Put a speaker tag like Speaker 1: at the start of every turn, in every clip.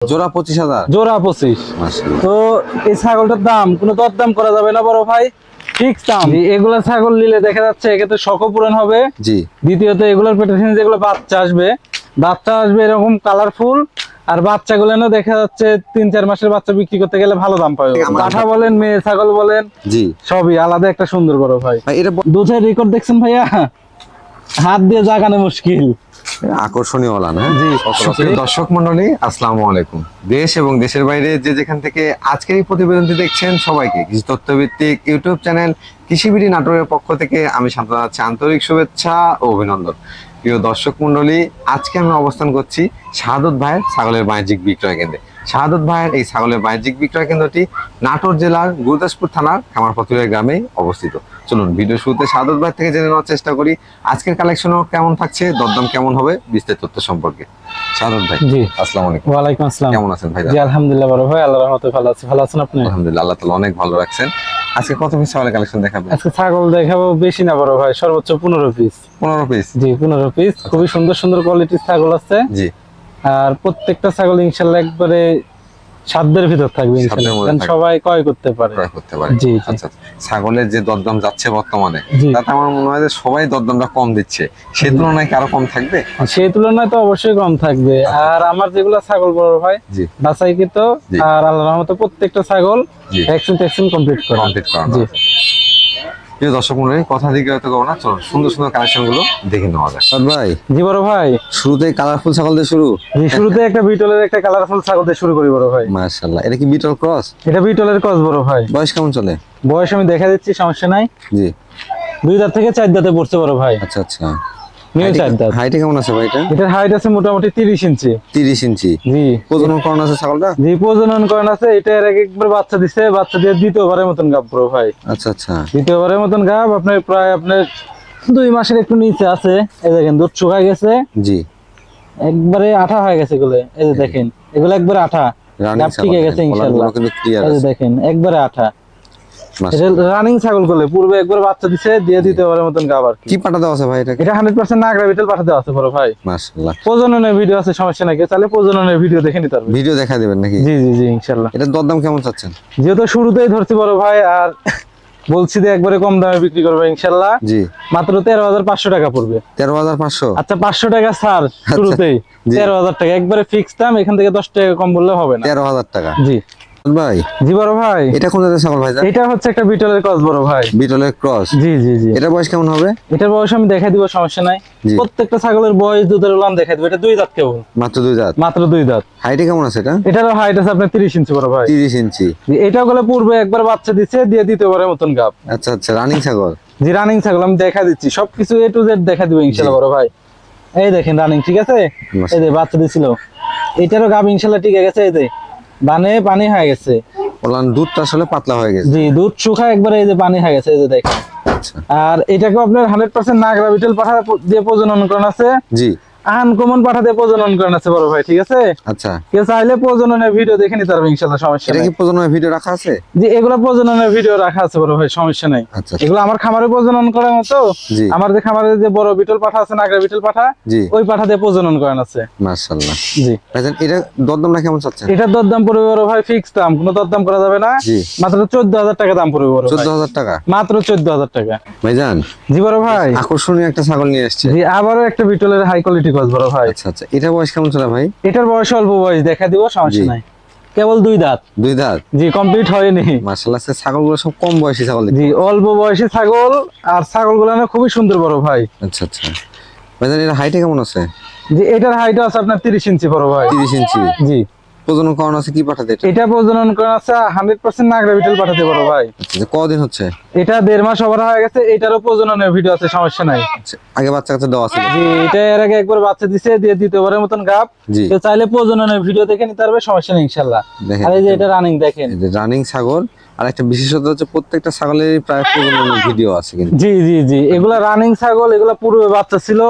Speaker 1: জোড়া 25,000,
Speaker 2: জোড়া 25।
Speaker 1: মাশাআল্লাহ।
Speaker 2: তো এই ছাগলটার দাম কোনো দরদাম করা যাবে না বড় ভাই, ফিক্স দাম। এগুলা ছাগল নিলে দেখা যাচ্ছে এক্ষেত্রে শখ পূরণ হবে।
Speaker 1: জি।
Speaker 2: দ্বিতীয়ত এগুলোর পেটে যেগুলো বাচ্চা আসবে এরকম কালারফুল। আর বাচ্চাগুলো না দেখা যাচ্ছে 3-4 মাসের বাচ্চা বিক্রি করতে গেলে ভালো দাম পাবে। পাঠা বলেন মেয়ে ছাগল বলেন, জি সবই আলাদা একটা সুন্দর বড় ভাই। এটা দুধের রেকর্ড দেখছেন ভাইয়া, হাত দিয়ে জাগানো মুশকিল,
Speaker 1: আকর্ষণীয় ওলান। হ্যাঁ জি। দর্শক মন্ডলী আসসালামু আলাইকুম। দেশ এবং দেশের বাইরে যে যেখান থেকে আজকের এই প্রতিবেদনটি দেখছেন সবাইকে কৃষি তথ্যভিত্তিক ইউটিউব চ্যানেল কৃষিবিডি নাটোরের পক্ষ থেকে আমি শান্ত জানাচ্ছি আন্তরিক শুভেচ্ছা ও অভিনন্দন। প্রিয় দর্শক মন্ডলী, আজকে আমি অবস্থান করছি শাহাদত ভাইয়ের ছাগলের বাণিজ্যিক বিক্রয় কেন্দ্রে। শাহাদত ভাইয়ের এই ছাগলের বাণিজ্যিক বিক্রয় কেন্দ্রটি নাটোর জেলার গুরুদাসপুর থানার খামারপাথুরিয়া গ্রামে অবস্থিত। চলুন ভিডিও শুরুতে শাহাদত ভাই থেকে জেনে নেওয়ার চেষ্টা করি আজকের কালেকশনও কেমন থাকছে, দরদাম কেমন হবে, বিস্তারিত তথ্য সম্পর্কে। শাহাদত ভাই, জি আসসালামু আলাইকুম।
Speaker 2: ওয়ালাইকুম আসসালাম।
Speaker 1: কেমন আছেন ভাই?
Speaker 2: জি আলহামদুলিল্লাহ বড় ভাই, আল্লাহর রহমতে ভালো আছি। ভালো আছেন আপনি?
Speaker 1: আলহামদুলিল্লাহ, আল্লাহ তাআলা অনেক ভালো রাখছেন। আজকে কত পিস ছাগলের কালেকশন দেখাবেন?
Speaker 2: আজকে ছাগল দেখাবো বেশি না বড় ভাই, সর্বোচ্চ 15 পিস।
Speaker 1: 15 পিস? জি 15
Speaker 2: পিস। খুবই সুন্দর সুন্দর কোয়ালিটির ছাগল আছে। জি। আর প্রত্যেকটা ছাগল ইনশাআল্লাহ একবারে সাধ্যের ভিতর থাকবে ইনশাআল্লাহ, কারণ সবাই ক্রয় করতে পারে। জি। আচ্ছা,
Speaker 1: ছাগলের যে দরদাম যাচ্ছে বর্তমানে, তাতে আমার মনে হয় যে সবাই দরদামটা কম দিচ্ছে, সেই তুলনায় কি আরো কম থাকবে?
Speaker 2: সেই তুলনায় তো অবশ্যই কম থাকবে। আর আমার যেগুলো ছাগল বড় ভাই বাছাইকৃত, আর আল্লাহর রহমতে প্রত্যেকটা ছাগল ভ্যাকসিন কমপ্লিট করা। জি।
Speaker 1: প্রিয় দর্শক মন্ডলী, কথা দিকে হয়তো করবো না, চলো সুন্দর সুন্দর কালেকশন গুলো দেখে নেওয়া যায়। ভাই,
Speaker 2: জি বড় ভাই,
Speaker 1: শুরুতেই কালারফুল ছাগল দিয়ে শুরু।
Speaker 2: শুরুতে একটা বিটলের একটা কালারফুল ছাগল দিয়ে শুরু করি বড় ভাই।
Speaker 1: মাশাআল্লাহ। এটা কি বিটল ক্রস?
Speaker 2: এটা বিটলের ক্রস বড় ভাই।
Speaker 1: বয়স কেমন চলে?
Speaker 2: বয়স আমি দেখা দিচ্ছি, সমস্যা নাই। জি। 2 দাঁত থেকে 4 দাঁতে পড়ছে বড় ভাই।
Speaker 1: আচ্ছা আচ্ছা।
Speaker 2: হাইট
Speaker 1: কেমন আছে ভাই?
Speaker 2: এটার হাইট আছে মোটামুটি 30 ইঞ্চি।
Speaker 1: 30 ইঞ্চি? জি। প্রজনন করানো আছে ছাগলটা?
Speaker 2: জি প্রজনন করানো আছে। এটা এর আগে একবার বাচ্চা দিছে, বাচ্চা দিয়ে দ্বিতীয়বারের মতন গাব বড় ভাই। আচ্ছা আচ্ছা। দ্বিতীয়বারের মতন গাব আপনার প্রায় 2 মাসের একটু নিচে আছে। এই দেখেন দুধ শুকায় গেছে। জি। একবারে আঠা হয়ে গেছে এগুলো। এই যে দেখেন এগুলো একবারে আঠা। গাব ঠিক হয়ে গেছে ইনশাআল্লাহ। এই যে দেখেন একবারে আঠা। এটা রানিং ছাগল গুলো পূর্বে একবার বাচ্চা দিছে, দিয়ে দ্বিতীয়বারের মতন গাব। আর কি পাঠা দেওয়া আছে ভাই? এটা 100% নাগরা বিটল পাঠা দেওয়া আছে বড় ভাই। মাশাআল্লাহ। প্রজননের ভিডিও আছে, সমস্যা নাই, তাহলে প্রজননের ভিডিও দেখে নিতে পারবেন।
Speaker 1: ভিডিও দেখা দিবেন নাকি?
Speaker 2: জি জি জি ইনশাআল্লাহ।
Speaker 1: এটা দরদাম কেমন চাচ্ছেন?
Speaker 2: যেহেতু শুরুতেই ধরছি বড় ভাই, আর বলছি যে একবারে কম দামে বিক্রি করবে ইনশাআল্লাহ। জি। মাত্র 13,500 টাকা পড়বে।
Speaker 1: 13,500?
Speaker 2: আচ্ছা 500 টাকা ছাড় শুরুতেই। 13,000 টাকা একবারে ফিক্স দাম, এখান থেকে 10 টাকা কম বললে হবে না।
Speaker 1: 13,000 টাকা? জি। ভাই,
Speaker 2: জি বড় ভাই,
Speaker 1: এটা কোন জাতের ছাগল ভাই?
Speaker 2: এটা হচ্ছে একটা বিটলের ক্রস বড় ভাই।
Speaker 1: বিটলের ক্রস? জি জি জি। এটা বয়স কেমন হবে?
Speaker 2: এটার বয়স আমি দেখাই দিব, সমস্যা নাই। প্রত্যেকটা ছাগলের বয়স দুধের উলান দেখাই দিব। এটা 2 দাঁত কেবল। মাত্র 2 দাঁত? মাত্র 2 দাঁত।
Speaker 1: হাইটে কেমন আছে এটা?
Speaker 2: এটারও হাইট আছে আপনার 30 ইঞ্চি বড় ভাই।
Speaker 1: 30 ইঞ্চি?
Speaker 2: এটা গুলো পূর্বে একবার বাচ্চা দিছে, দিয়ে দ্বিতীয়বারের মতন গাব।
Speaker 1: আচ্ছা আচ্ছা। রানিং ছাগল? জি রানিং ছাগল, আমি দেখা দিচ্ছি সবকিছু A to Z দেখা দিব ইনশাআল্লাহ বড় ভাই। এই দেখেন রানিং ঠিক আছে। এই যে বাচ্চা দিছিল, এটারও গাব ইনশাআল্লাহ ঠিক আছে। এই যে বানে পানি হয়ে গেছে, ওলান দুধটা আসলে পাতলা হয়ে গেছে।
Speaker 2: জি দুধ শুকায় একবারে এই যে পানি হয়ে গেছে। এই যে দেখেন। আচ্ছা। আর এটাকে আপনার 100% নাগরা বিটল পাঠা দিয়ে প্রজনন করানো আছে। জি। আনকমন পাঠা দিয়ে প্রজনন করানো আছে বড় ভাই, ঠিক আছে। আচ্ছা। কেউ চাইলে প্রজননের ভিডিও দেখে নিতে পারবে ইনশাআল্লাহ, সমস্যা নাই।
Speaker 1: এটা কি প্রজননের ভিডিও রাখা আছে?
Speaker 2: জি এগুলা প্রজননের ভিডিও রাখা আছে বড় ভাই, সমস্যা নাই। আচ্ছা। এগুলো আমার খামারে প্রজনন করার মতো। আমার যে খামারে যে বড় বিটল পাঠা আছে, নাগরা বিটল পাঠা, ওই পাঠা দিয়ে প্রজনন করানো আছে। মাশাআল্লাহ। জি। ভাইজান এটা দরদামটা কেমন চাচ্ছেন? এটার দরদাম পড়বে বড় ভাই ফিক্স দাম, কোনো দরদাম করা যাবে না। জি। মাত্র 14,000 টাকা দাম পড়বে বড় ভাই। 14,000 টাকা? মাত্র 14,000 টাকা। ভাইজান। জি বড় ভাই,
Speaker 1: আকর্ষণীয় একটা ছাগল নিয়ে আসছে।
Speaker 2: জি আবারও একটা বিটলের হাই কোয়ালিটি ক্রস বড় ভাই।
Speaker 1: আচ্ছা আচ্ছা। এটা বয়স কেমন চলে ভাই? এটার বয়স
Speaker 2: অল্প বয়স, দেখা দিব, সমস্যা নাই। কেবল 2 দাঁত।
Speaker 1: 2 দাঁত?
Speaker 2: জি কমপ্লিট হয়নি।
Speaker 1: মাশাআল্লাহ। ছাগলগুলো সব কম বয়সী ছাগল?
Speaker 2: জি অল্প বয়সী ছাগল, আর ছাগলগুলো না খুবই সুন্দর বড় ভাই।
Speaker 1: আচ্ছা আচ্ছা। ভাইজান এর হাইট কেমন আছে?
Speaker 2: জি এটার হাইট আছে আপনার 30 ইঞ্চি বড় ভাই।
Speaker 1: 30 ইঞ্চি? জি। প্রজনন করানো আছে কি পাঠাতে? এটা
Speaker 2: প্রজনন করানো আছে 100% নাগরা বিটল পাঠাতে বড় ভাই।
Speaker 1: আচ্ছা। কতদিন হচ্ছে? এটা
Speaker 2: 1.5 মাস ওভার হয়ে গেছে। এটারও প্রজননের ভিডিও আছে, সমস্যা নাই।
Speaker 1: আগে বাচ্চা কাচ্চা দেওয়া আছে?
Speaker 2: জি এটা এর আগে একবার বাচ্চা দিছে, দিয়ে দ্বিতীয়বারের মতন গাব। তো চাইলে প্রজননের ভিডিও দেখে নিতে পারবে, সমস্যা নেই ইনশাআল্লাহ। আর এই যে এটা রানিং দেখেন। এই যে
Speaker 1: রানিং ছাগল। আর একটা বিশেষত্ব হচ্ছে প্রত্যেকটা ছাগলের প্রায় প্রজননের ভিডিও আছে কিন্তু।
Speaker 2: জি জি জি এগুলা রানিং ছাগল, এগুলা পূর্বে বাচ্চা ছিল,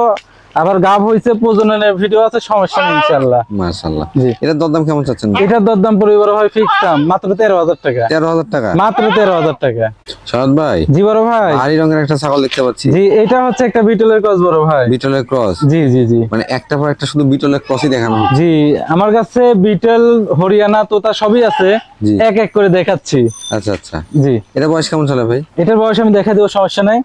Speaker 2: আবার গাব হইছে, প্রজননের ভিডিও আছে, সমস্যা নেই ইনশাআল্লাহ।
Speaker 1: মাশাআল্লাহ।
Speaker 2: জি।
Speaker 1: এটার দরদাম কেমন চাচ্ছেন?
Speaker 2: এটার দরদাম পড়বে বড় ভাই ফিক্স দাম মাত্র 13,000 টাকা।
Speaker 1: 13,000 টাকা?
Speaker 2: মাত্র 13,000 টাকা।
Speaker 1: শাহাদ ভাই,
Speaker 2: জি বড় ভাই।
Speaker 1: ভারী রঙের একটা ছাগল দেখতে পাচ্ছি।
Speaker 2: জি, এটা হচ্ছে একটা বিটলের ক্রস বড় ভাই।
Speaker 1: বিটলের ক্রস?
Speaker 2: জি জি জি।
Speaker 1: মানে একটা পর একটা শুধু বিটলের ক্রসই দেখানো হচ্ছে।
Speaker 2: জি, আমার কাছে বিটল, হরিয়ানা, তোতা সবই আছে, এক এক করে দেখাচ্ছি।
Speaker 1: আচ্ছা আচ্ছা।
Speaker 2: জি।
Speaker 1: এটা বয়স কেমন চলে ভাই?
Speaker 2: এটার বয়স আমি দেখা দেবো, সমস্যা নাই।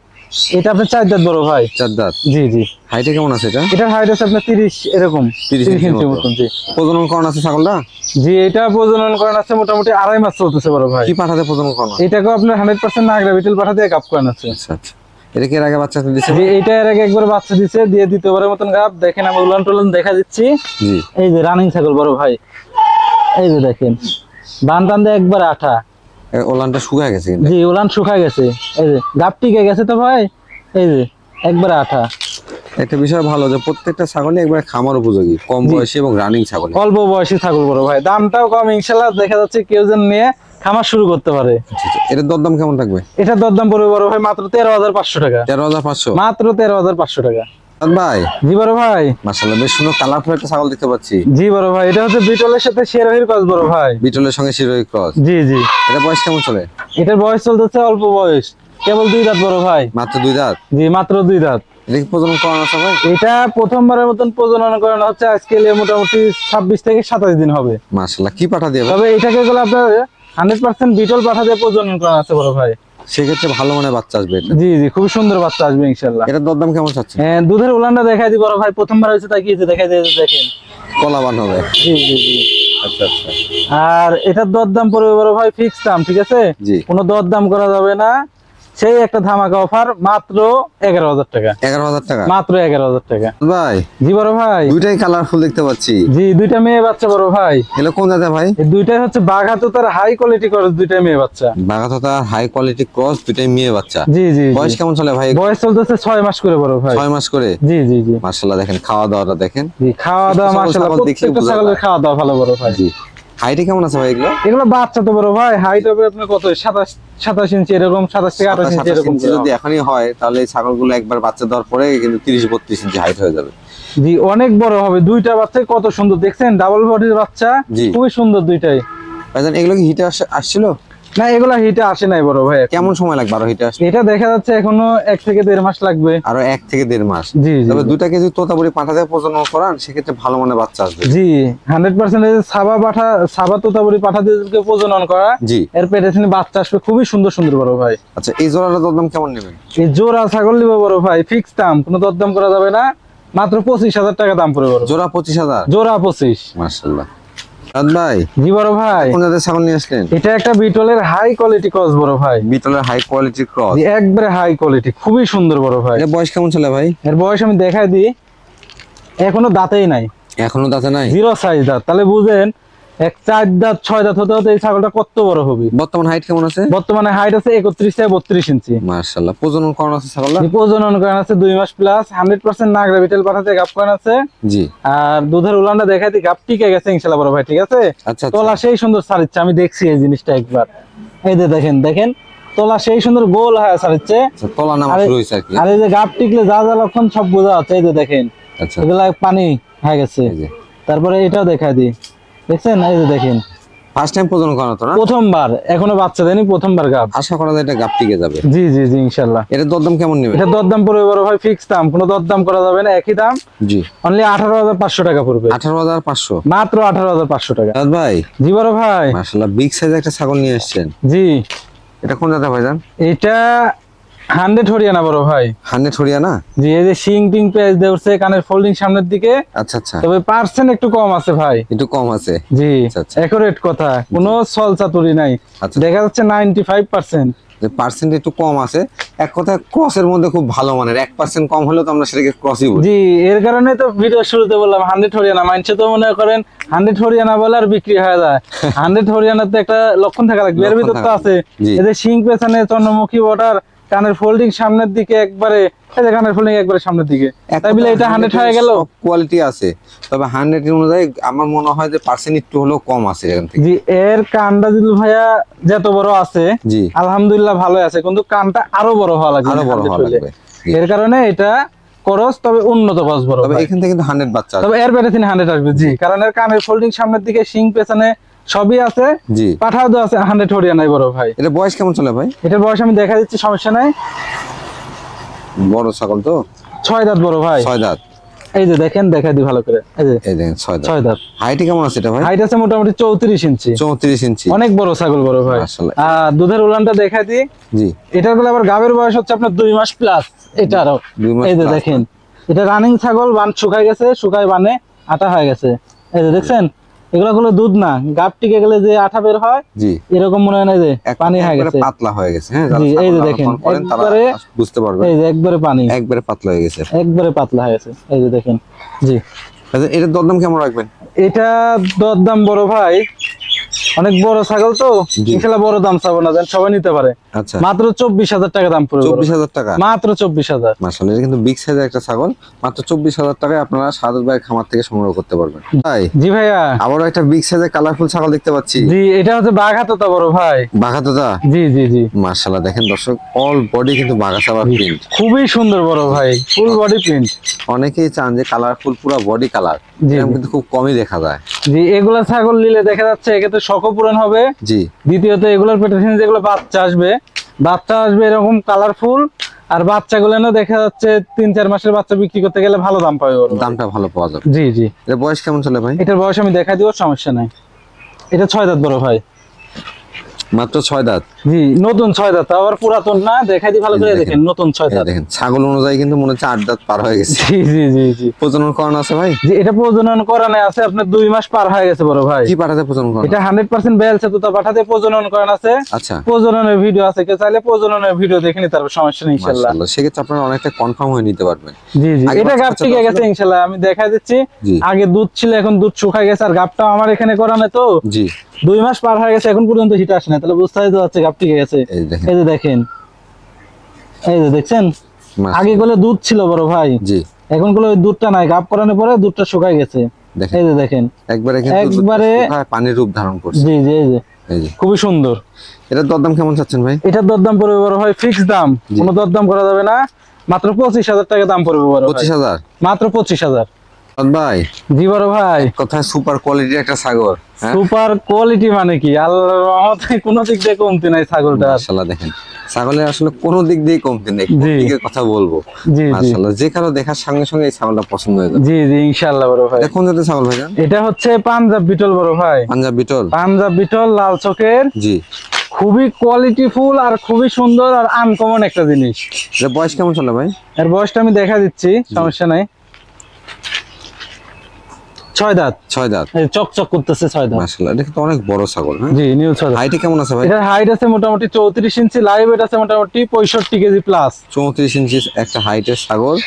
Speaker 2: এটা আপনার 4 দাঁত বড় ভাই।
Speaker 1: 4 দাঁত?
Speaker 2: জি জি।
Speaker 1: হাইটে কেমন আছে এটা?
Speaker 2: এটার হাইট আছে আপনার 30 এরকম, 30 ইঞ্চি মতন। জি।
Speaker 1: প্রজনন করানো আছে ছাগলটা?
Speaker 2: জি, এটা প্রজনন করানো আছে মোটামুটি 2.5 মাস চলতেছে বড় ভাই।
Speaker 1: কি পাঠাতে প্রজনন করানো?
Speaker 2: এটাকে আপনার 100% নাগরা বিটল পাঠাতে গাব করানো আছে।
Speaker 1: আচ্ছা আচ্ছা। এটা কি এর আগে বাচ্চা দিছে?
Speaker 2: জি, এটা এর আগে একবার বাচ্চা দিছে, দিয়ে দ্বিতীয়বারের মতন গাব। দেখেন আমি উলান টুলান দেখা দিচ্ছি।
Speaker 1: জি।
Speaker 2: এই যে রানিং ছাগল বড় ভাই, এই যে দেখেন বান টান দিয়ে একবার আঠা।
Speaker 1: ওলানটা শুকায় গেছে কিন্তু।
Speaker 2: জি, উলান শুকায় গেছে, এই যে গাব টিকে গেছে তো ভাই, এই যে একবার আঠা।
Speaker 1: একটা বিষয় ভালো যে প্রত্যেকটা ছাগলই একবার খামার উপযোগী, কম বয়সী এবং রানিং ছাগল।
Speaker 2: অল্প বয়সী ছাগল বড় ভাই, দামটাও কম ইনশাআল্লাহ। দেখা যাচ্ছে কেউ যেন নিয়ে খামার শুরু করতে পারে।
Speaker 1: এটার দরদাম কেমন থাকবে?
Speaker 2: এটার দরদাম পড়বে বড় ভাই মাত্র 13,500 টাকা।
Speaker 1: 13,500?
Speaker 2: মাত্র 13,500 টাকা।
Speaker 1: ভাই,
Speaker 2: জি বড় ভাই।
Speaker 1: মাশাআল্লাহ, বেশ সুন্দর কালারফুল একটা ছাগল দেখতে পাচ্ছি।
Speaker 2: জি বড় ভাই, এটা হচ্ছে বিটলের সাথে শেরহির ক্রস বড় ভাই।
Speaker 1: বিটলের সঙ্গে শিরোহী ক্রস?
Speaker 2: জি জি।
Speaker 1: এটা বয়স কেমন চলে?
Speaker 2: এটার বয়স চলতেছে অল্প বয়স, কেবল 2 দাঁত বড় ভাই।
Speaker 1: মাত্র 2 দাঁত?
Speaker 2: জি, মাত্র 2 দাঁত।
Speaker 1: এটা কি প্রজনন করানো আছে ভাই?
Speaker 2: এটা প্রথমবারের মতন প্রজনন করানো হচ্ছে, আজকে মোটামুটি 26 থেকে 27 দিন হবে।
Speaker 1: মাশাআল্লাহ। কি পাঠা দিয়ে?
Speaker 2: তবে এটাকে গেলে আপনার 100% বিটল পাঠা দিয়ে প্রজনন করানো আছে বড় ভাই।
Speaker 1: সেক্ষেত্রে ভালো মানের বাচ্চা আসবে এটা?
Speaker 2: জি জি, খুব সুন্দর বাচ্চা আসবে ইনশাআল্লাহ।
Speaker 1: এটার দরদাম কেমন চাচ্ছেন?
Speaker 2: হ্যাঁ, দুধের উলানটা দেখাই দি বড় ভাই, প্রথমবার হয়েছে তাই কি দেখাই দিয়ে দেখেন
Speaker 1: কলাবান হবে?
Speaker 2: জি জি জি।
Speaker 1: আচ্ছা আচ্ছা।
Speaker 2: আর এটার দরদাম পড়বে বড় ভাই ফিক্স দাম, ঠিক আছে?
Speaker 1: জি।
Speaker 2: কোনো দরদাম করা যাবে না, সেই একটা ধামাকা অফার, মাত্র 11,000 টাকা।
Speaker 1: 11,000 টাকা?
Speaker 2: মাত্র 11,000 টাকা।
Speaker 1: ভাই,
Speaker 2: জি বড় ভাই।
Speaker 1: দুইটাই কালারফুল দেখতে পাচ্ছি।
Speaker 2: জি, দুইটা মেয়ে বাচ্চা বড় ভাই।
Speaker 1: এগুলো কোন জাতের ভাই?
Speaker 2: এই দুইটাই হচ্ছে বাঘাতো তার হাই কোয়ালিটি ক্রস, দুইটাই মেয়ে বাচ্চা।
Speaker 1: বাঘাতোতা হাই কোয়ালিটি ক্রস, দুইটাই মেয়ে বাচ্চা।
Speaker 2: জি জি।
Speaker 1: বয়স কেমন চলে ভাই?
Speaker 2: বয়স চলতেছে 6 মাস করে বড় ভাই।
Speaker 1: 6 মাস করে?
Speaker 2: জি জি জি।
Speaker 1: মাশাআল্লাহ, দেখেন খাওয়া দাওয়াটা দেখেন।
Speaker 2: জি, খাওয়া দাওয়া মাশাআল্লাহ, প্রত্যেকটা ছাগলের খাওয়া দাওয়া ভালো বড় ভাই।
Speaker 1: জি। হাইটে কেমন আছে ভাই এগুলো?
Speaker 2: এগুলো বাচ্চা তো বড় ভাই, হাইট হবে আপনার কত 27 ইঞ্চি এরকম, 27 থেকে 28 ইঞ্চি এরকম।
Speaker 1: যদি এখনই হয় তাহলে এই ছাগলগুলো একবার বাচ্চা দেওয়ার পরে কিন্তু 30-32 ইঞ্চি হাইট হয়ে যাবে।
Speaker 2: জি, অনেক বড় হবে। দুইটা বাচ্চা কত সুন্দর দেখছেন, ডাবল বডির বাচ্চা, খুবই সুন্দর দুইটাই।
Speaker 1: ভাইজান, এগুলো কি হিটে আসছিল?
Speaker 2: না, এগুলা হিটে আসে নাই বড় ভাই।
Speaker 1: কেমন সময় লাগবে আরো হিটে আসতে?
Speaker 2: এটা দেখা যাচ্ছে এখনো 1 থেকে 1.5 মাস লাগবে।
Speaker 1: আরো 1 থেকে 1.5 মাস?
Speaker 2: জি জি।
Speaker 1: তবে 2টা কেজি তোতাপুরি পাঠা দিয়ে প্রজনন করান, সেক্ষেত্রে ভালো মানের বাচ্চা আসবে।
Speaker 2: জি, 100% সাবা তোতাপুরি পাঠা দিয়ে প্রজনন করা।
Speaker 1: জি।
Speaker 2: এর পেটে বাচ্চা আসবে খুবই সুন্দর সুন্দর বড় ভাই।
Speaker 1: আচ্ছা, এই জোড়াটার দরদাম কেমন নেবেন?
Speaker 2: এই জোড়া ছাগল নিবে বড় ভাই, ফিক্স দাম, কোনো দরদাম করা যাবে না, মাত্র 25,000 টাকা দাম পড়বে বড়।
Speaker 1: জোড়া 25,000?
Speaker 2: জোড়া 25।
Speaker 1: মাশাআল্লাহ। ভাই,
Speaker 2: জি বড় ভাই।
Speaker 1: কোন জাতের ছাগল নিয়ে আসলেন?
Speaker 2: এটা একটা বিটলের হাই কোয়ালিটি ক্রস বড় ভাই।
Speaker 1: বিটলের হাই কোয়ালিটি ক্রস?
Speaker 2: জি, একবারে হাই কোয়ালিটি, খুবই সুন্দর বড় ভাই।
Speaker 1: এর বয়স কেমন চলে ভাই?
Speaker 2: এর বয়স আমি দেখাই দিই, এখনো দাঁতেই নাই।
Speaker 1: এখনো দাঁতে নাই?
Speaker 2: 0 সাইজ দাঁত। তাহলে বুঝেন 4 দাঁত 6 দাঁত হতে হতে এই ছাগলটা কত বড় হবে।
Speaker 1: বর্তমান হাইট কেমন আছে?
Speaker 2: বর্তমানে হাইট আছে 31 থেকে 32 ইঞ্চি।
Speaker 1: মাশাআল্লাহ। প্রজনন করানো আছে ছাগলটা?
Speaker 2: প্রজনন করানো আছে 2 মাস প্লাস, 100% নাগরা বিটেল পাঠাতে গাব করানো আছে।
Speaker 1: জি।
Speaker 2: আর দুধের উলানটা দেখাই দিই, গাব টিকে গেছে ইনশাআল্লাহ বড় ভাই, ঠিক আছে?
Speaker 1: আচ্ছা।
Speaker 2: তলা সেই সুন্দর ছাড়িচ্ছে, আমি দেখছি এই জিনিসটা একবার। এই যে দেখেন দেখেন, তলা সেই সুন্দর গোল হয়ে ছাড়িচ্ছে।
Speaker 1: আচ্ছা, তলা নামা শুরু হইছে আর কি।
Speaker 2: আর এই যে গাব টিকলে যা যা লক্ষণ সব বোঝা যাচ্ছে, এই যে দেখেন।
Speaker 1: আচ্ছা।
Speaker 2: এগুলা পানি হয়ে গেছে।
Speaker 1: এই যে।
Speaker 2: তারপরে এটাও দেখাই দিই, দেখছেন? এই যে দেখেন,
Speaker 1: ফার্স্ট টাইম প্রজনন করানো তো না?
Speaker 2: প্রথমবার, এখনো বাচ্চা দেয়নি, প্রথমবার গাব।
Speaker 1: আশা করা যায় এটা গাব টিকে যাবে।
Speaker 2: জি জি জি, ইনশাআল্লাহ।
Speaker 1: এটার দরদাম কেমন নেবেন?
Speaker 2: এটা দরদাম পড়বে বড় ভাই ফিক্স দাম, কোনো দরদাম করা যাবে না, একই দাম।
Speaker 1: জি।
Speaker 2: অনলি 18,500 টাকা পড়বে।
Speaker 1: 18,500?
Speaker 2: মাত্র 18,500 টাকা।
Speaker 1: ভাই।
Speaker 2: জি বড় ভাই।
Speaker 1: মাশাআল্লাহ, বিগ সাইজের একটা ছাগল নিয়ে আসছেন।
Speaker 2: জি।
Speaker 1: এটা কোন জাতের ভাইজান?
Speaker 2: এটা 100 হরিয়ানা বড় ভাই।
Speaker 1: 100 হরিয়ানা?
Speaker 2: জি, এই যে শিং টিং পেজ দেউছে, কানের ফোল্ডিং সামনের দিকে।
Speaker 1: আচ্ছা আচ্ছা।
Speaker 2: তবে পার্সেন্ট একটু কম আছে ভাই।
Speaker 1: একটু কম আছে?
Speaker 2: জি,
Speaker 1: আচ্ছা।
Speaker 2: একুরেট কথা, কোনো ছলচাতুরি নাই।
Speaker 1: আচ্ছা।
Speaker 2: দেখা যাচ্ছে 95%।
Speaker 1: যে পার্সেন্ট একটু কম আছে, এক কথায় ক্রসের মধ্যে খুব ভালো মানের। 1% কম হলেও তো আমরা সেটাকে ক্রসই বলি।
Speaker 2: জি, এর কারণে তো ভিডিও শুরুতে বললাম 100 হরিয়ানা। মানছে তো মনে করেন 100 হরিয়ানা বলে আর বিক্রি হয়ে যায়। 100 হরিয়ানাতে একটা লক্ষণ থাকা লাগবে, এর ভিতর তো আছে। এদের শিং পেছনে, চন্দ্রমুখী বর্ডার, কানের ফোল্ডিং সামনের দিকে একবারে, এই যে কানের ফোল্ডিং একবারে সামনের দিকে, তাই বলে এটা 100 হয়ে গেল?
Speaker 1: কোয়ালিটি আছে, তবে 100 এর অনুযায়ী আমার মনে হয় যে পার্সেন্ট একটু হলেও কম আছে এখান থেকে।
Speaker 2: জি, এর কানটা দিল ভাইয়া যত বড় আছে, জি আলহামদুলিল্লাহ ভালো আছে, কিন্তু কানটা আরো বড় হওয়া লাগবে,
Speaker 1: আরো বড় হওয়া লাগবে।
Speaker 2: এর কারণে এটা করস, তবে উন্নত বয়স বড়
Speaker 1: তবে
Speaker 2: ভাই।
Speaker 1: এখান থেকে কিন্তু 100 বাচ্চা
Speaker 2: তবে এর বেটাসিন 100 আসবে জি, কারণ এর কানের ফোল্ডিং সামনের দিকে, শিং পেছনে সবই আছে,
Speaker 1: জি।
Speaker 2: পাঠাও তো আছে, 100 হরিয়া নাই বড় ভাই।
Speaker 1: এটা বয়স কেমন চলে ভাই?
Speaker 2: এটার বয়স আমি দেখা দিচ্ছি, সমস্যা নাই।
Speaker 1: বড় ছাগল তো,
Speaker 2: 6 দাঁত বড় ভাই।
Speaker 1: 6 দাঁত।
Speaker 2: এই যে দেখেন, দেখা দি ভালো করে, এই যে
Speaker 1: এই দেখেন 6 দাঁত।
Speaker 2: 6 দাঁত।
Speaker 1: হাইট কেমন আছে এটা ভাই?
Speaker 2: হাইট আছে মোটামুটি 34 ইঞ্চি।
Speaker 1: 34 ইঞ্চি,
Speaker 2: অনেক বড় ছাগল বড় ভাই।
Speaker 1: মাশাআল্লাহ।
Speaker 2: আর দুধের উলানটা দেখা দি।
Speaker 1: জি।
Speaker 2: এটার বলে আবার গাবের বয়স হচ্ছে আপনার 2 মাস প্লাস। এটারও
Speaker 1: 2 মাস
Speaker 2: এই যে
Speaker 1: plus
Speaker 2: দেখেন, এটা রানিং ছাগল, বান শুকায় গেছে, শুকায় বানে আটা হয়ে গেছে। এই যে দেখছেন, এগুলা গুলো দুধ না, গাব টিকে গেলে যে আঠা বের হয়,
Speaker 1: জি।
Speaker 2: এরকম মনে হয় না যে পানি হয়ে গেছে,
Speaker 1: পাতলা হয়ে গেছে। হ্যাঁ,
Speaker 2: জি। এই যে দেখেন, একবারে
Speaker 1: বুঝতে পারবেন,
Speaker 2: এই যে একবারে পানি,
Speaker 1: একবারে পাতলা হয়ে গেছে,
Speaker 2: একবারে পাতলা হয়ে গেছে। এই যে দেখেন, জি।
Speaker 1: আচ্ছা, এটার দরদাম কেমন রাখবেন?
Speaker 2: এটা দরদাম বড় ভাই, অনেক বড় ছাগল তো, ইনশাআল্লাহ বড় দাম চাবো না, দেন সবাই নিতে পারে।
Speaker 1: আচ্ছা,
Speaker 2: মাত্র 24,000 টাকা দাম পড়বে।
Speaker 1: 24,000 টাকা,
Speaker 2: মাত্র 24,000।
Speaker 1: মাশাআল্লাহ, এটা কিন্তু বিগ সাইজের একটা ছাগল। মাত্র 24,000 টাকায় আপনারা সাদত ভাই খামার থেকে সংগ্রহ করতে পারবেন। তাই
Speaker 2: জি ভাইয়া,
Speaker 1: আবারও একটা বিগ সাইজের কালারফুল ছাগল দেখতে পাচ্ছি।
Speaker 2: জি, এটা হচ্ছে বাঘাতোতা বড় ভাই।
Speaker 1: বাঘাতোতা,
Speaker 2: জি জি জি।
Speaker 1: মাশাআল্লাহ, দেখেন দর্শক, অল বডি কিন্তু বাঘাসাবা প্রিন্ট,
Speaker 2: খুবই সুন্দর বড় ভাই, ফুল বডি প্রিন্ট।
Speaker 1: অনেকেই চান যে কালারফুল পুরো বডি কালার,
Speaker 2: জি,
Speaker 1: এরকম কিন্তু খুব কমই দেখা যায়।
Speaker 2: জি, এগুলা ছাগল নিলে দেখা যাচ্ছে এক্ষেত্রে শখ পূরণ হবে।
Speaker 1: জি।
Speaker 2: দ্বিতীয়ত এগুলোর পেটে যেগুলো বাচ্চা আসবে এরকম কালারফুল, আর বাচ্চাগুলো না দেখা যাচ্ছে 3-4 মাসের বাচ্চা বিক্রি করতে গেলে ভালো দাম পাবে,
Speaker 1: দামটা ভালো পাওয়া যাবে।
Speaker 2: জি জি।
Speaker 1: এর বয়স কেমন চলে ভাই?
Speaker 2: এটার বয়স আমি দেখা দিব, সমস্যা নাই। এটা 6 দাঁত বড় ভাই।
Speaker 1: মাত্র 6 দাঁত।
Speaker 2: জি, নতুন 6 দাঁত, আবার পুরাতন না, দেখাই দি ভালো করে, দেখেন নতুন 6 দাঁত।
Speaker 1: দেখেন ছাগল অনুযায়ী কিন্তু মনে হচ্ছে 8 দাঁত পার হয়ে গেছে।
Speaker 2: জি জি জি জি।
Speaker 1: প্রজনন করানো আছে ভাই?
Speaker 2: জি, এটা প্রজনন করানো আছে, আপনার 2 মাস পার হয়ে গেছে বড় ভাই।
Speaker 1: কি পাঠাতে প্রজনন করানো?
Speaker 2: এটা 100% বেলছে তো, পাঠাতে প্রজনন করানো আছে।
Speaker 1: আচ্ছা,
Speaker 2: প্রজননের ভিডিও আছে, কেউ চাইলে প্রজননের ভিডিও দেখে নিতে পারবে, সমস্যা নেই ইনশাআল্লাহ।
Speaker 1: মাশাআল্লাহ, সেক্ষেত্রে আপনারা অনেকটা কনফার্ম হয়ে নিতে পারবেন।
Speaker 2: জি জি,
Speaker 1: আগে
Speaker 2: এটা
Speaker 1: বাচ্চা
Speaker 2: গাব
Speaker 1: কাচ্চা
Speaker 2: ঠিক
Speaker 1: তো
Speaker 2: গেছে ইনশাআল্লাহ, আমি দেখাই দিচ্ছি।
Speaker 1: জি।
Speaker 2: আগে দুধ ছিল, এখন দুধ শুকায় গেছে, আর গাবটা আমার এখানে করানো তো,
Speaker 1: জি।
Speaker 2: 2 মাস পার হয়ে গেছে, এখন পর্যন্ত হিট আসে না, তাহলে বুঝতে যাচ্ছে গাব ঠিক গেছে।
Speaker 1: এই দেখেন,
Speaker 2: এই যে দেখেন, এই যে দেখছেন,
Speaker 1: মাশাআল্লাহ।
Speaker 2: আগে গুলো দুধ ছিল বড় ভাই,
Speaker 1: জি।
Speaker 2: এখন গুলো ওই দুধটা নাই, গাব করানোর পরে দুধটা শুকায় গেছে।
Speaker 1: দেখেন,
Speaker 2: এই যে দেখেন,
Speaker 1: একবারে কিন্তু
Speaker 2: একবারে
Speaker 1: পানির রূপ ধারণ করছে।
Speaker 2: জি জি। এই যে
Speaker 1: এই যে,
Speaker 2: খুবই সুন্দর।
Speaker 1: এটার দরদাম কেমন চাচ্ছেন ভাই?
Speaker 2: এটার দরদাম পড়বে বড় ভাই ফিক্স দাম, কোনো দরদাম করা যাবে না, মাত্র 25,000 টাকা দাম পড়বে বড় ভাই।
Speaker 1: 25,000
Speaker 2: মাত্র 25,000।
Speaker 1: ভাই,
Speaker 2: জি বড় ভাই,
Speaker 1: কথায় সুপার কোয়ালিটির একটা ছাগল। হ্যাঁ,
Speaker 2: সুপার কোয়ালিটি মানে কি, আল্লাহর রহমতে কোনো দিক দিয়ে কমতি নাই ছাগলটা।
Speaker 1: মাশাআল্লাহ, দেখেন ছাগলের আসলে কোনো দিক দিয়ে কমতি নেই। কোন
Speaker 2: জি।
Speaker 1: দিকে কথা বলবো,
Speaker 2: জি জি
Speaker 1: মাশাআল্লাহ, যে কারো দেখার সঙ্গে সঙ্গে এই ছাগলটা পছন্দ হয়ে যাবে।
Speaker 2: জি জি, ইনশাআল্লাহ বড় ভাই।
Speaker 1: এটা কোন জাতের ছাগল ভাইজান?
Speaker 2: এটা হচ্ছে পাঞ্জাব বিটল বড় ভাই।
Speaker 1: পাঞ্জাব বিটল।
Speaker 2: পাঞ্জাব বিটল, লাল চোখের,
Speaker 1: জি।
Speaker 2: খুবই কোয়ালিটিফুল আর খুবই সুন্দর আর আনকমন একটা জিনিস।
Speaker 1: এর বয়স কেমন চলে ভাই?
Speaker 2: এর বয়সটা আমি দেখা দিচ্ছি, সমস্যা নাই। 6 দাঁত।
Speaker 1: 6 দাঁত,
Speaker 2: এই চকচক করতেছে 6 দাঁত।
Speaker 1: মাশাআল্লাহ, এটা কিন্তু অনেক বড় ছাগল। হ্যাঁ,
Speaker 2: জি, নিউ 6 দাঁত।
Speaker 1: হাইটে কেমন আছে ভাই?
Speaker 2: এটার হাইট আছে মোটামুটি 34 ইঞ্চি, লাইভ ওয়েট আছে মোটামুটি 65 কেজি প্লাস।
Speaker 1: 34 ইঞ্চি একটা হাইটের ছাগল,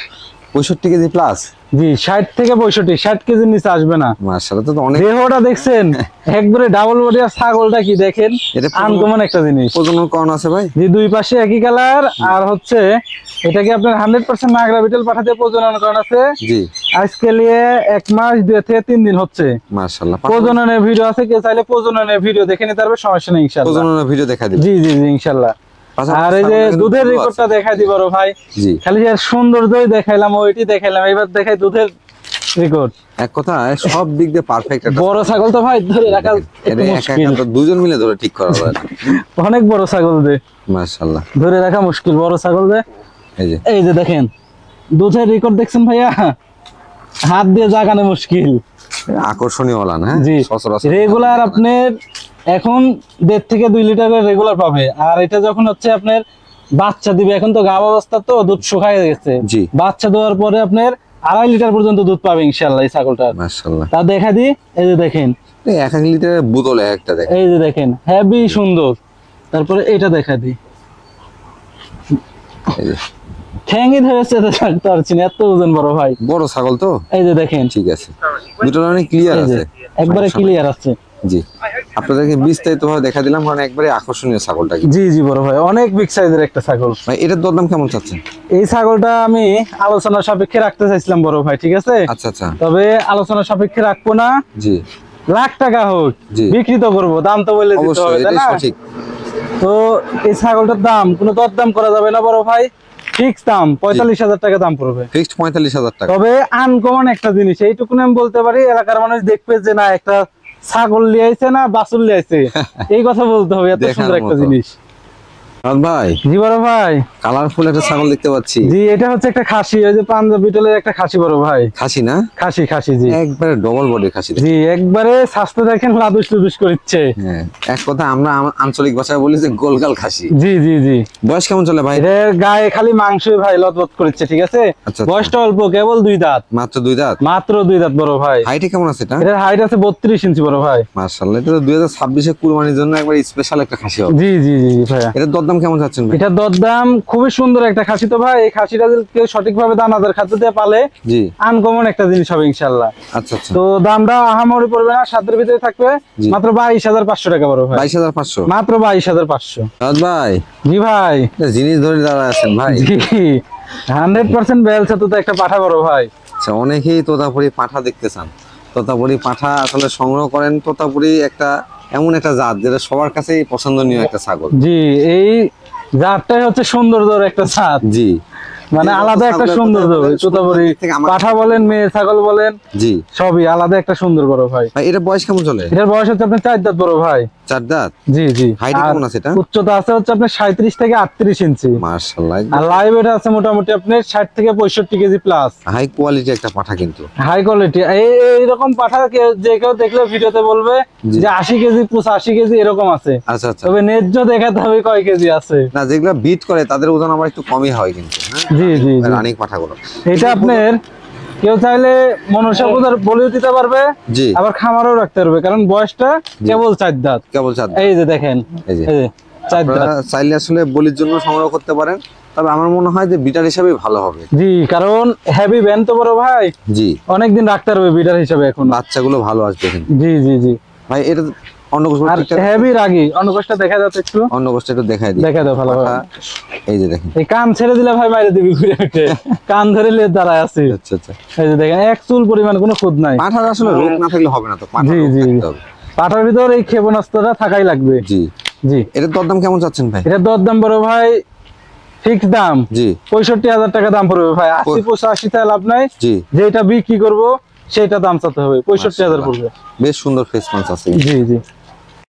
Speaker 1: 65 কেজি প্লাস।
Speaker 2: জি, 60 থেকে 65, 60 কেজির নিচে আসবে না।
Speaker 1: মাশাআল্লাহ, তো অনেক।
Speaker 2: দেহটা দেখছেন, একবারে ডাবল বডি, আর ছাগলটা কি দেখেন,
Speaker 1: এটা
Speaker 2: আনকমন একটা জিনিস।
Speaker 1: প্রজনন করানো আছে ভাই?
Speaker 2: জি, দুই পাশে একই কালার, আর হচ্ছে এটাকে আপনার 100% নাগরা বিটল পাঠাতে প্রজনন করানো আছে।
Speaker 1: জি।
Speaker 2: আজকে নিয়ে 1 মাস 2 থেকে 3 দিন হচ্ছে।
Speaker 1: মাশাআল্লাহ,
Speaker 2: প্রজননের ভিডিও আছে, কেউ চাইলে প্রজননের ভিডিও দেখে নিতে পারবে, সমস্যা নেই ইনশাআল্লাহ।
Speaker 1: প্রজননের ভিডিও দেখা দিবেন?
Speaker 2: জি জি জি, ইনশাআল্লাহ। আর এই যে দুধের রেকর্ডটা দেখাই দি বড় ভাই,
Speaker 1: জি।
Speaker 2: খালি যে সৌন্দর্যই দেখাইলাম, ওইটি দেখাইলাম, এবার দেখাই দুধের রেকর্ড।
Speaker 1: এক কথায় সব দিক দিয়ে পারফেক্ট একটা
Speaker 2: বড় ছাগল তো ভাই ধরে রাখা
Speaker 1: এটা
Speaker 2: একটু
Speaker 1: একা
Speaker 2: মুশকিল।
Speaker 1: একা তো দুজন মিলে ধরে ঠিক করা যায় না।
Speaker 2: অনেক বড় ছাগল দে,
Speaker 1: মাশাআল্লাহ,
Speaker 2: ধরে রাখা মুশকিল বড় ছাগল দে।
Speaker 1: এই যে,
Speaker 2: এই যে দেখেন, দুধের রেকর্ড দেখছেন ভাইয়া, হাত দিয়ে জাগানো মুশকিল।
Speaker 1: আকর্ষণীয় ওলান। হ্যাঁ,
Speaker 2: জি,
Speaker 1: সচরাচর
Speaker 2: রেগুলার আপনার এখন 1.5 থেকে 2 লিটার করে রেগুলার পাবে। আর এটা যখন হচ্ছে আপনার বাচ্চা দিবে, এখন তো গাব অবস্থা তো, দুধ শুকায় গেছে।
Speaker 1: জি।
Speaker 2: বাচ্চা দেওয়ার পরে আপনার 2.5 লিটার পর্যন্ত দুধ পাবে ইনশাআল্লাহ এই ছাগলটা।
Speaker 1: মাশাআল্লাহ,
Speaker 2: তা দেখা দি, এই যে দেখেন,
Speaker 1: এই 1 লিটারের বোতলে একটা দেখেন,
Speaker 2: এই যে দেখেন, হেভি সুন্দর। তারপরে এটা দেখা দি,
Speaker 1: এই যে
Speaker 2: ঠ্যাঙ্গি ধরেছে তো থাকতে পারছি না, এত ওজন বড় ভাই।
Speaker 1: বড় ছাগল তো,
Speaker 2: এই যে দেখেন,
Speaker 1: ঠিক আছে, দুটো অনেক ক্লিয়ার
Speaker 2: এই যে
Speaker 1: আছে,
Speaker 2: একবারে ক্লিয়ার আছে।
Speaker 1: জি। আপনাদেরকে বিস্তারিত ভাবে দেখা দিলাম, কারণ একবারে আকর্ষণীয় ছাগলটা।
Speaker 2: জি জি বড় ভাই, অনেক বিগ সাইজের একটা ছাগল
Speaker 1: ভাই, এটার দরদাম কেমন চাচ্ছেন?
Speaker 2: এই ছাগলটা আমি আলোচনা সাপেক্ষে রাখতে চাইছিলাম বড় ভাই, ঠিক আছে,
Speaker 1: আচ্ছা আচ্ছা,
Speaker 2: তবে আলোচনা সাপেক্ষে রাখবো না।
Speaker 1: জি।
Speaker 2: লাখ টাকা হোক,
Speaker 1: জি।
Speaker 2: বিক্রি তো করবো, দাম তো বললে দিতে
Speaker 1: অবশ্যই,
Speaker 2: হবে, তাই
Speaker 1: এটাই
Speaker 2: না?
Speaker 1: সঠিক।
Speaker 2: তো এই ছাগলটার দাম কোনো দরদাম করা যাবে না বড় ভাই, ফিক্স দাম 45,000 টাকা দাম পড়বে।
Speaker 1: ফিক্সড 45,000 টাকা।
Speaker 2: তবে আনকমন একটা জিনিস, এইটুকু আমি বলতে পারি, এলাকার মানুষ দেখবে যে না একটা ছাগল নিয়ে আইছে না বাছুর নিয়ে আইছে, এই কথা বলতে হবে, এত সুন্দর একটা জিনিস।
Speaker 1: ভাই
Speaker 2: জি বড় ভাই,
Speaker 1: কালারফুল একটা ছাগল দেখতে পাচ্ছি।
Speaker 2: জি এটা হচ্ছে একটা খাসি, ওই যে পাঞ্জাব বিটলের একটা খাসি বড় ভাই।
Speaker 1: খাসি না?
Speaker 2: খাসি খাসি, জি
Speaker 1: একবারে ডবল বডি খাসি।
Speaker 2: জি একবারে স্বাস্থ্য দেখেন লাদুস লুদুস করছে।
Speaker 1: হ্যাঁ, এক কথা আমরা আঞ্চলিক ভাষায় বলি যে গোলগাল খাসি।
Speaker 2: জি জি জি।
Speaker 1: বয়স কেমন চলে ভাই?
Speaker 2: এর গায়ে খালি মাংসই ভাই লতবত করছে, ঠিক আছে।
Speaker 1: আচ্ছা,
Speaker 2: বয়সটা অল্প, কেবল 2 দাঁত।
Speaker 1: মাত্র 2 দাঁত?
Speaker 2: মাত্র 2 দাঁত বড় ভাই।
Speaker 1: হাইটে কেমন আছে এটা?
Speaker 2: এর হাইট আছে 32 ইঞ্চি বড় ভাই।
Speaker 1: মাশাআল্লাহ, এটা তো 2026 এ কুরবানির জন্য একবার স্পেশাল একটা খাসি হবে।
Speaker 2: জি জি জি ভাইয়া।
Speaker 1: এটার দরদাম কেমন যাচ্ছেন ভাই?
Speaker 2: এটা দরদাম খুবই সুন্দর একটা খাসি তো ভাই, এই খাসিটা যদি কেউ সঠিকভাবে দানাদার খাদ্য দিয়ে পালে,
Speaker 1: জি
Speaker 2: আনকমন একটা জিনিস হবে ইনশাআল্লাহ।
Speaker 1: আচ্ছা আচ্ছা।
Speaker 2: তো দামটা আহামরি পড়বে না, সাধ্যের ভিতরে থাকবে,
Speaker 1: জি।
Speaker 2: মাত্র 22,500 টাকা বড় ভাই।
Speaker 1: 22,500?
Speaker 2: মাত্র 22,500।
Speaker 1: ভাই
Speaker 2: জি ভাই,
Speaker 1: এটা জিনিস ধরে দাঁড়ায় আছেন ভাই।
Speaker 2: জি 100% বেলছে তো একটা পাঠা বড় ভাই।
Speaker 1: আচ্ছা, অনেকেই তোতাপুরি পাঠা দেখতে চান। তোতাপুরি পাঠা আসলে সংগ্রহ করেন। তোতাপুরি একটা এমন একটা জাত যেটা সবার কাছেই পছন্দনীয় একটা ছাগল।
Speaker 2: জি এই জাতটাই হচ্ছে সৌন্দর্যের একটা জাত,
Speaker 1: জি
Speaker 2: মানে আলাদা একটা সৌন্দর্য। তোতাপুরি পাঠা বলেন, মেয়ে ছাগল বলেন,
Speaker 1: জি
Speaker 2: সবই আলাদা একটা সুন্দর বড় ভাই।
Speaker 1: ভাই এটা বয়স কেমন চলে?
Speaker 2: এটার বয়স হচ্ছে আপনার 4 দাঁত বড় ভাই।
Speaker 1: 4 দাঁত?
Speaker 2: জি জি।
Speaker 1: হাইট
Speaker 2: আর
Speaker 1: কেমন আছে এটা?
Speaker 2: উচ্চতা আছে হচ্ছে আপনার 37 থেকে 38 ইঞ্চি।
Speaker 1: মাশাআল্লাহ,
Speaker 2: আর লাইভ এটা আছে মোটামুটি আপনার 60 থেকে 65 কেজি প্লাস।
Speaker 1: হাই কোয়ালিটি একটা পাঠা কিন্তু।
Speaker 2: High quality. এইরকম পাঠা যে কেউ দেখলে ভিডিওতে বলবে
Speaker 1: জি।
Speaker 2: যে 80 কেজি 85 কেজি এরকম আছে।
Speaker 1: আচ্ছা আচ্ছা।
Speaker 2: তবে ন্যায্য দেখাতে হবে কয় কেজি আছে।
Speaker 1: না, যেগুলো বিট করে তাদের ওজন আবার একটু কমই হয় কিন্তু। হ্যাঁ,
Speaker 2: জি জি জি।
Speaker 1: রানিং পাঠাগুলো
Speaker 2: এটা আপনার কেউ চাইলে মনসা পূজার বলিও দিতে পারবে,
Speaker 1: জি
Speaker 2: আবার খামারও রাখতে পারবে, কারণ বয়সটা কেবল 4 দাঁত।
Speaker 1: কেবল 4 দাঁত।
Speaker 2: এই যে দেখেন,
Speaker 1: এই যে
Speaker 2: এই যে 4 দাঁত।
Speaker 1: আপনারা চাইলে আসলে বলির জন্য সংগ্রহ করতে পারেন, তবে আমার মনে হয় যে বিটার হিসাবে ভালো হবে।
Speaker 2: জি, কারণ হেভি ভ্যান তো বড় ভাই,
Speaker 1: জি
Speaker 2: অনেকদিন রাখতে পারবে বিটার হিসাবে এখন।
Speaker 1: বাচ্চাগুলো ভালো আসবে কিন্তু।
Speaker 2: জি জি জি।
Speaker 1: ভাই এটা অন্নকোষ
Speaker 2: আর হেভি রাগি, অন্নকোষটা দেখা যাচ্ছে একটু,
Speaker 1: অন্নকোষটা একটু দেখাই দিই।
Speaker 2: দেখা দাও ভালো
Speaker 1: পাঠা, এই যে দেখেন।
Speaker 2: এই কান ছেড়ে দিলে ভাই বাইরে দিবি ঘুরে উঠে, কান ধরে লে দাঁড়ায় আছে।
Speaker 1: আচ্ছা আচ্ছা।
Speaker 2: এই যে দেখেন এক চুল পরিমাণ কোনো খুদ নাই।
Speaker 1: পাঠার আসলে রোগ না থাকলে হবে না তো, পাঠার
Speaker 2: জি
Speaker 1: রোগ
Speaker 2: জি।
Speaker 1: থাকতে হবে।
Speaker 2: পাঠার ভিতর এই ক্ষেপণাস্ত্রটা থাকাই লাগবে।
Speaker 1: জি
Speaker 2: জি।
Speaker 1: এটার দরদাম কেমন চাচ্ছেন ভাই?
Speaker 2: এটা দরদাম বড় ভাই ফিক্স দাম
Speaker 1: জি
Speaker 2: 65,000 টাকা দাম পড়বে ভাই। 80-85 টাকা লাভ নাই,
Speaker 1: জি
Speaker 2: যেটা বিক্রি করবো সেটা দাম চাতে হবে, 65,000 পড়বে।
Speaker 1: বেশ সুন্দর ফেস পাঞ্চ আছে।
Speaker 2: জি জি।